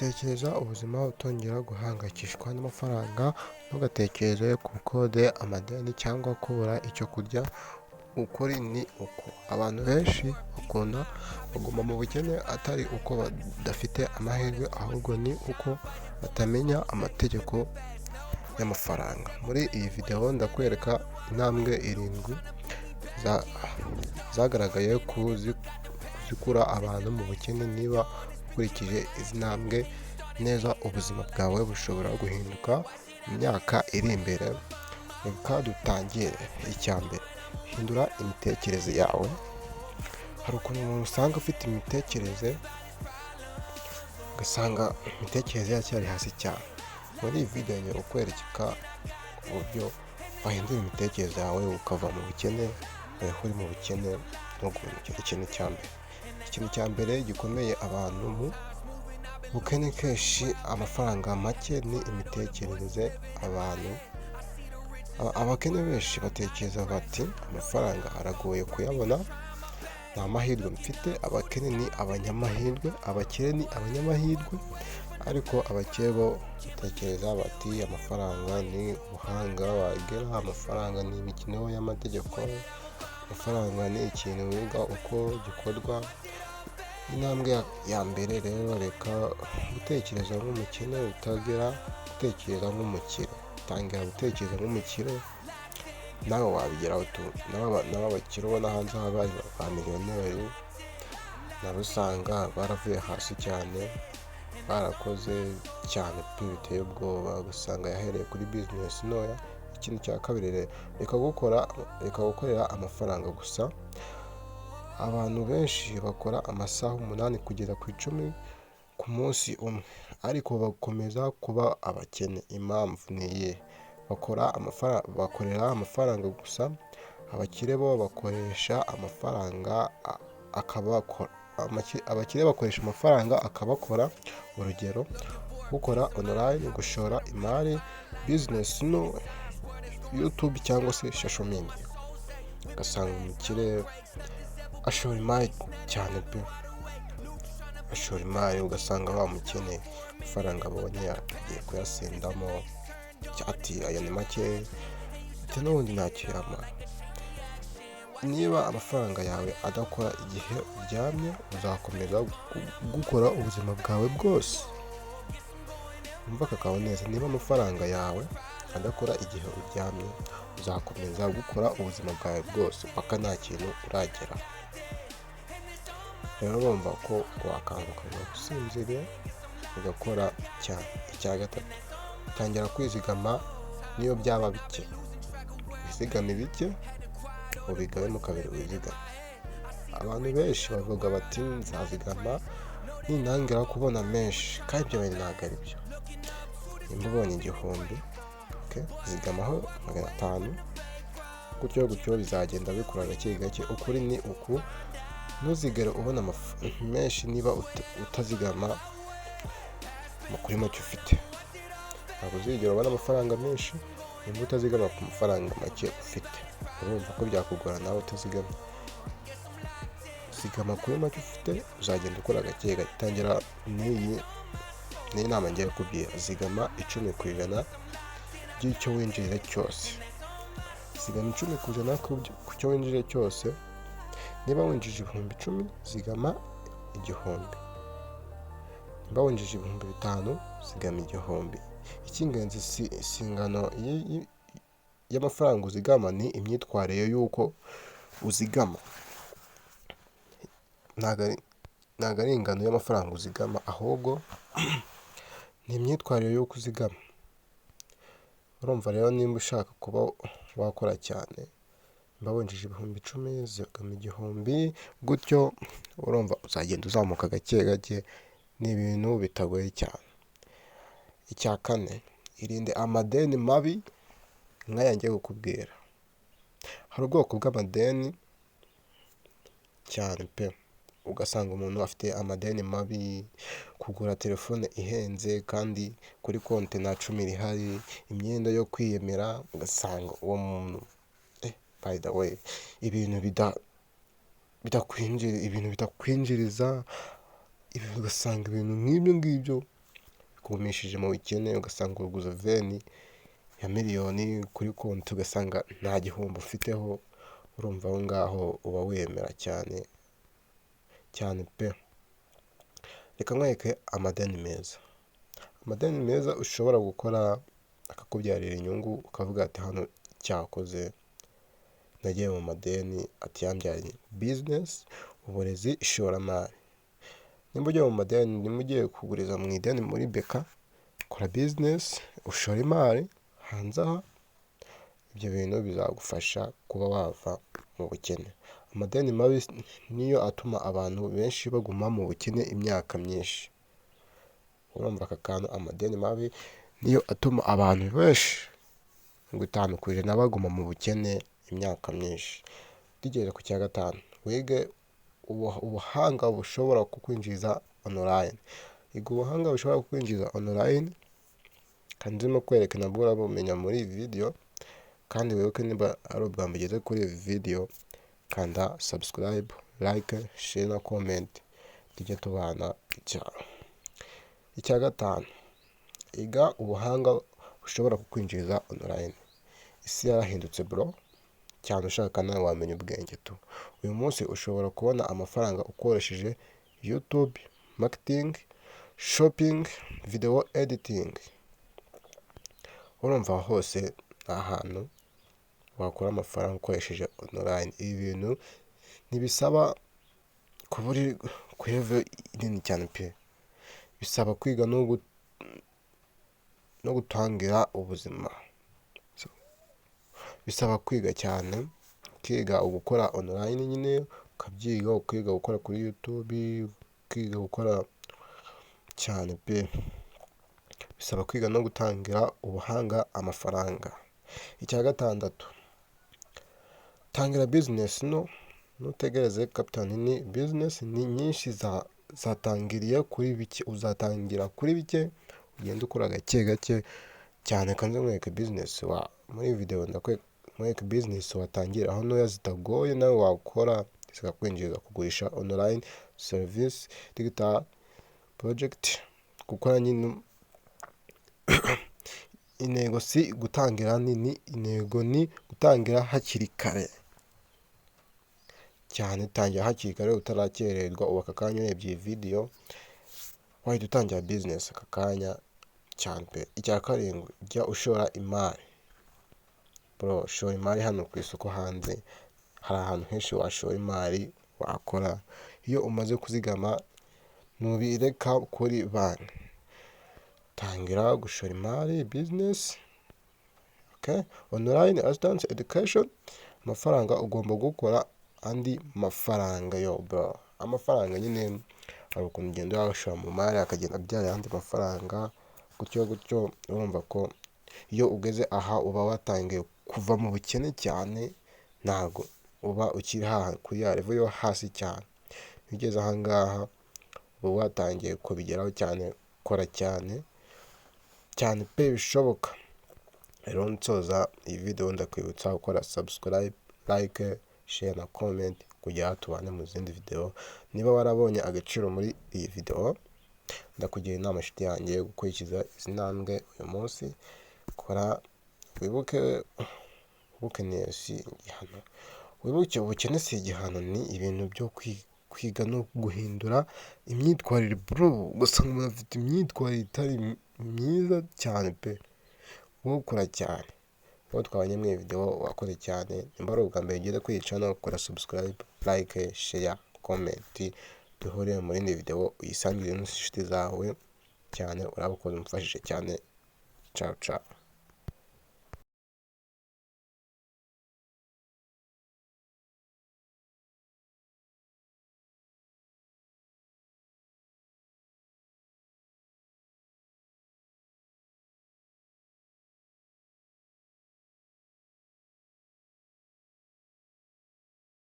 Tekereza ubuzima utongera guhangayikishwa n'amafaranga, ntugatekereze ku bukode, amadeni cyangwa kubura icyo kurya. Ukuri ni uko abantu benshi baguma mu bukene atari uko badafite amahirwe, ahubwo ni uko batamenya amategeko y'amafaranga. Muri iyi video ndakwereka intambwe 7 zagaragaye ku zikura abantu mu bukene. Niba ukurikije izi ntambwe neza, ubuzima bwawe bushobora guhinduka mu myaka iri imbere. Reka dutangire. Icya mbere, hindura imitekerereze yawe. Hari ukuntu umuntu usanga ufite imitekerereze ugasanga imitekerereze yacyari hasi cyane. Muri iyi video ngiye kukwereka uburyo wahindura imitekerereze yawe ukava mu bukene, uri mu bukene no guhindukira. Ikintu cya mbere gikomeye abantu mu bukene kenshi amafaranga make ni imitekerereze. Abakene benshi batekereza bati amafaranga aragoye kuyabona, nta mahirwe mfite. Abakene ni abanyamahirwe, abakire ni abanyamahirwe. Ariko abakire bo batekereza bati amafaranga ni ubuhanga wagera, amafaranga ni imikino y'amategeko, amafaranga ni ikintu wiga uko gikorwa. Intambwe ya mbere rero, reka gutekereza nk'umukene, utagira gutekereza nk'umukire. Tangira gutekereza nk'umukire, nawe wabigeraho tu. N'abakire ubona hanze habaye ba miliyoneri, nabo usanga baravuye hasi cyane, barakoze cyane pe biteye ubwoba. Ugasanga yahereye kuri business ntoya. Ikintu cya kabiri rero, reka gukorera amafaranga gusa. Abantu benshi bakora amasaha 8 kugeza ku 10 ku munsi umwe, ariko bakomeza kuba abakene. Impamvu ni iyihe? Bakorera amafaranga gusa. Abakire bo bakoresha amafaranga akabakora. Abakire bakoresha amafaranga akabakora. Urugero, gukora online, gushora imari, business no YouTube cyangwa se social media. Ugasanga umukire ashora imari cyane pe, ashora imari. Ugasanga bamukene amafaranga abonye agiye kuyasendamo, ati aya ni make, ati n'ubundi ntacyo yamara. Niba amafaranga yawe adakora igihe uryamye, uzakomeza gukora ubuzima bwawe bwose. Umva kakao neza, niba amafaranga yawe adakora igihe uryamye, uzakomeza gukora ubuzima bwawe bwose paka nta kintu uragera. Rero urumva ko wakanguka gusinzira ugakora cyane. Icya gatatu, tangira kwizigama niyo byaba bike. Wizigame bike, ubigabemo kabiri wizigame. Abantu benshi bavuga bati nzazigama nintangira kubona menshi, kandi ibyo bintu ntabwo ari byo. Nimba ubonye 1000, zigamaho 500, gutyo bizagenda bikura gake gake. Ukuri ni uku, ntuzigere ubona menshi niba utazigama kuri make ufite. Ntabwo uzigera ubona amafaranga menshi nimba utazigama ku mafaranga make ufite. Urumva ko byakugora nawe utazigama. Zigama kuri make ufite, uzagenda ukora gake gake. Tangira ni inama ngiye kubwira. Zigama 10% by'icyo winjirira cyose. Zigama 10% ku cyo winjirira cyose. Niba winjije 10,000, zigama 1,000. Niba winjije 5,000, zigama 1,000. Icy'ingenzi si ingano y'amafaranga uzigama, ni imyitwarire y'uko uzigama. Ntabwo ari ingano y'amafaranga uzigama, ahubwo ni imyitwarire y'uko uzigama. Urumva rero, nimba ushaka kuba wakora cyane, niba winjije 10,000, zigama 1,000. Gutyo urumva uzagenda uzamuka gake gake, ni ibintu bitagoye cyane. Icya kane, irinde amadeni mabi nk'aya ngiye kukubwira. Hari ubwoko bw'amadeni cyane pe. Ugasanga umuntu afite amadeni mabi, kugura telefone ihenze kandi kuri konti nta 10 rihari, imyenda yo kwiyemera. Ugasanga uwo muntu by the way, ibintu bitakwinjiriza, ugasanga ibintu nk'ibyo ngibyo bakugumishije mu bukene, ugasanga uguze veni ya miliyoni kuri konti ugasanga nta gihombo ufiteho, urumva aho ngaho uba wemera cyane cyane pe. Reka nkwereke amadeni meza. Amadeni meza ushobora gukora akakubyarira inyungu, ukavuga ati hano cyakoze nagiye mu madeni, ati yambyariye business, uburezi, ishoramari. Nimba ugiye mu madeni, nimba ugiye kuguriza mu ideni muri beka, kora business, ushora imari hanze aha, ibyo bintu bizagufasha kuba wava mu bukene. Amadeni mabi niyo atuma abantu benshi baguma mu bukene imyaka myinshi. Urumva aka kantu, amadeni mabi niyo atuma abantu benshi 50% baguma mu bukene imyaka myinshi. Tugeze ku cya gatanu, wige ubuhanga bushobora kukwinjiza online. Iga ubuhanga bushobora kukwinjiza online, kandi no kwereka nabwo urabumenya muri iyi video. Kandi wibuke niba ari ubwa mbere ugeze kuri iyi video, kanda subscribe, like, share na comment, tujye tubana cyane. Icya gatanu, iga ubuhanga bushobora kukwinjiza online. Isi yarahindutse bro, cyane ushaka nawe wamenya ubwenge tu. Uyu munsi ushobora kubona amafaranga ukoresheje YouTube marketing, shopping, video editing. Urumva hose ahantu wakora amafaranga ukoresheje online. Ibi bintu ntibisaba kuba uri ku level nini cyane pe. Bisaba kwiga no gutangira ubuzima. Bisaba kwiga cyane, ukiga gukora online nyine, ukabyiga, ukiga gukora kuri YouTube, ukiga gukora cyane pe. Bisaba kwiga no gutangira ubuhanga amafaranga. Icya gatandatu, tangira business, nutegereze kapitani. Ni business ni nyinshi zatangiriye kuri bike, uzatangira kuri bike ugenda ukora gake gake cyane. Kandi nkwereke business muri video nkwereke business watangira aho ntoya zitagoye nawe wakora zikakwinjiza kugurisha online service, digital project, gukora nyine. Intego si gutangira nini, intego ni gutangira hakiri kare cyane. Tangira hakiri kare utarakererwa. Ubu aka kanya urebye iyi video wahita utangira business aka kanya cyane pe. Icya karindwi, jya ushora imari bro. Shora imari hano ku isoko hanze, hari ahantu henshi washora imari wakora. Iyo umaze kuzigama ntubireka kuri banki, tangira gushora imari business. Okay, online assistance education. Amafaranga ugomba gukora andi mafaranga yo bro. Amafaranga nyine hari ukuntu ugenda uyashora mu mari akagenda abyara andi mafaranga gutyo gutyo. Urumva ko iyo ugeze aha uba watangiye kuva mu bukene cyane, ntago uba ukiri kuri ya level yo hasi cyane. Iyo ugeze aha ngaha uba watangiye kubigeraho cyane. Kora cyane cyane pe bishoboka. Rero nsoza iyi video ndakwibutsa gukora subscribe, like, share na comment kugira tubane mu zindi video. Niba warabonye agaciro muri iyi video, ndakugira inama nshuti yanjye gukurikiza izi ntambwe uyu munsi. Kora wibuke ubukene si igihano. Wibuke ubukene si igihano, ni ibintu byo kwiga no guhindura imyitwarire bro. Gusa umuntu afite imyitwarire itari myiza cyane pe. Ukora cyane. Uwo twabanye muri video wakoze cyane. Nimba ari ubwa mbere ugeze kuri iyi channel, kora subscribe, like, share, comment. Duhure muri indi video uyisangire n'inshuti zawe cyane. Urabukoze umfashije cyane. Ciao ciao.